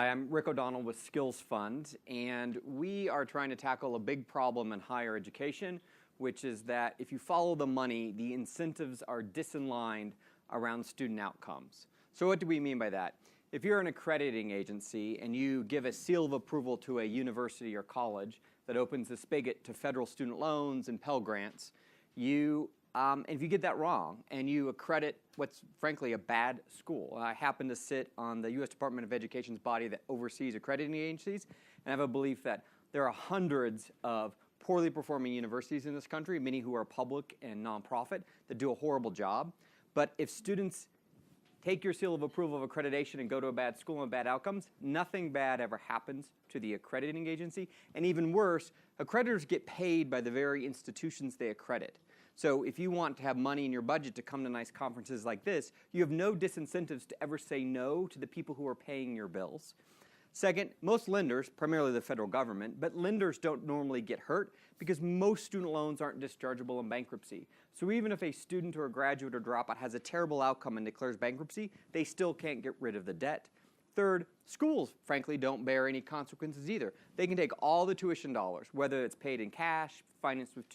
Hi, I'm Rick O'Donnell with Skills Fund, and we are trying to tackle a big problem in higher education, which is that if you follow the money, the incentives are disaligned around student outcomes. So what do we mean by that? If you're an accrediting agency and you give a seal of approval to a university or college that opens the spigot to federal student loans and Pell Grants, if you get that wrong and you accredit what's frankly a bad school. I happen to sit on the U.S. Department of Education's body that oversees accrediting agencies, and I have a belief that there are hundreds of poorly performing universities in this country, many who are public and nonprofit, that do a horrible job. But if students take your seal of approval of accreditation and go to a bad school and bad outcomes, nothing bad ever happens to the accrediting agency. And even worse, accreditors get paid by the very institutions they accredit. So if you want to have money in your budget to come to nice conferences like this, you have no disincentives to ever say no to the people who are paying your bills. Second, most lenders, primarily the federal government, but lenders don't normally get hurt because most student loans aren't dischargeable in bankruptcy. So even if a student or a graduate or dropout has a terrible outcome and declares bankruptcy, they still can't get rid of the debt. Third, schools, frankly, don't bear any consequences either. They can take all the tuition dollars, whether it's paid in cash, financed with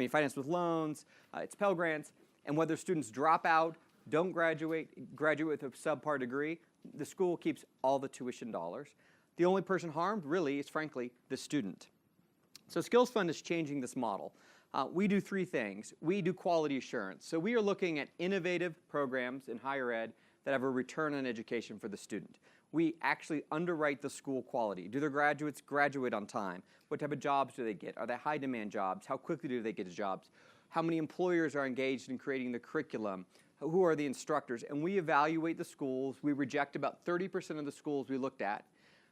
financed with loans, it's Pell Grants, and whether students drop out, don't graduate with a subpar degree, the school keeps all the tuition dollars. The only person harmed, really, is frankly the student. So Skills Fund is changing this model. We do three things. We do quality assurance. So we are looking at innovative programs in higher ed that have a return on education for the student. We actually underwrite the school quality. Do their graduates graduate on time? What type of jobs do they get? Are they high demand jobs? How quickly do they get to jobs? How many employers are engaged in creating the curriculum? Who are the instructors? And we evaluate the schools. We reject about 30% of the schools we looked at.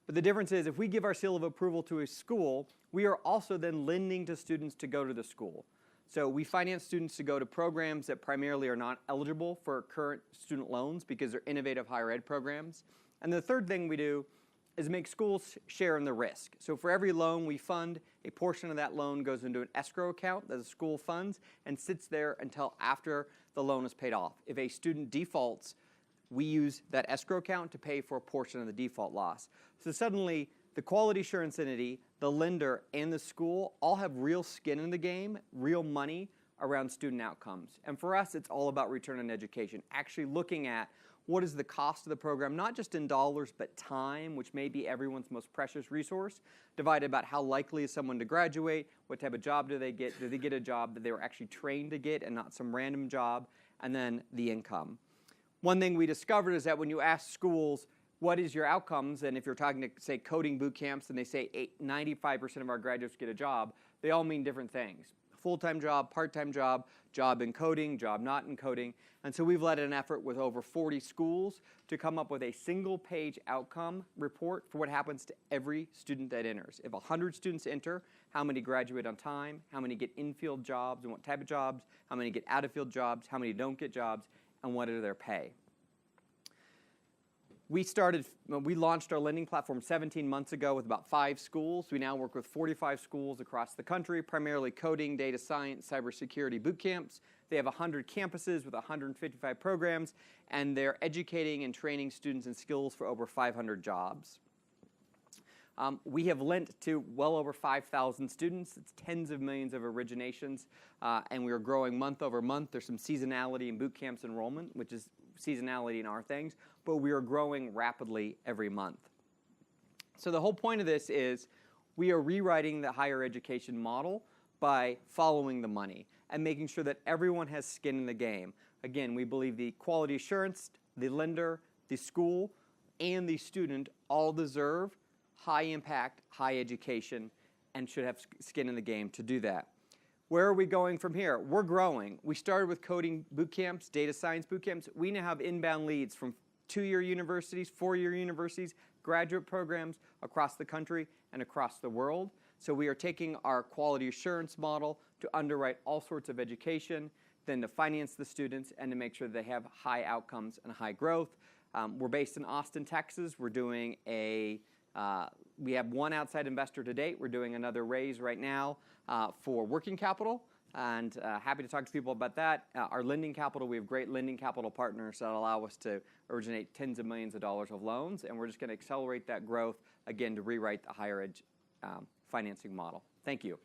But the difference is if we give our seal of approval to a school, we are also then lending to students to go to the school. So we finance students to go to programs that primarily are not eligible for current student loans because they're innovative higher ed programs. And the third thing we do is make schools share in the risk. So for every loan we fund, a portion of that loan goes into an escrow account that the school funds and sits there until after the loan is paid off. If a student defaults, we use that escrow account to pay for a portion of the default loss. So suddenly, the quality assurance entity, the lender, and the school all have real skin in the game, real money around student outcomes. And for us, it's all about return on education, actually looking at what is the cost of the program, not just in dollars, but time, which may be everyone's most precious resource, divided about how likely is someone to graduate, what type of job do they get a job that they were actually trained to get and not some random job, and then the income. One thing we discovered is that when you ask schools, what is your outcomes? And if you're talking to, say, coding boot camps and they say 95% of our graduates get a job, they all mean different things. Full-time job, part-time job, job in coding, job not in coding. And so we've led an effort with over 40 schools to come up with a single-page outcome report for what happens to every student that enters. If 100 students enter, how many graduate on time, how many get in-field jobs and what type of jobs, how many get out-of-field jobs, how many don't get jobs, and what are their pay. We launched our lending platform 17 months ago with about 5 schools. We now work with 45 schools across the country, primarily coding, data science, cybersecurity boot camps. They have 100 campuses with 155 programs, and they're educating and training students in skills for over 500 jobs. We have lent to well over 5,000 students. It's tens of millions of originations, and we are growing month over month. There's some seasonality in boot camps enrollment, which is seasonality in our things, but we are growing rapidly every month. So the whole point of this is we are rewriting the higher education model by following the money and making sure that everyone has skin in the game. Again, we believe the quality assurance, the lender, the school, and the student all deserve high impact, high education, and should have skin in the game to do that. Where are we going from here? We're growing. We started with coding boot camps, data science boot camps. We now have inbound leads from 2-year universities, 4-year universities, graduate programs across the country and across the world. So we are taking our quality assurance model to underwrite all sorts of education, then to finance the students and to make sure they have high outcomes and high growth. We're based in Austin, Texas. We're doing we have one outside investor to date. We're doing another raise right now for working capital. And happy to talk to people about that. Our lending capital, we have great lending capital partners that allow us to originate tens of millions of dollars of loans, and we're just going to accelerate that growth, again, to rewrite the higher ed financing model. Thank you.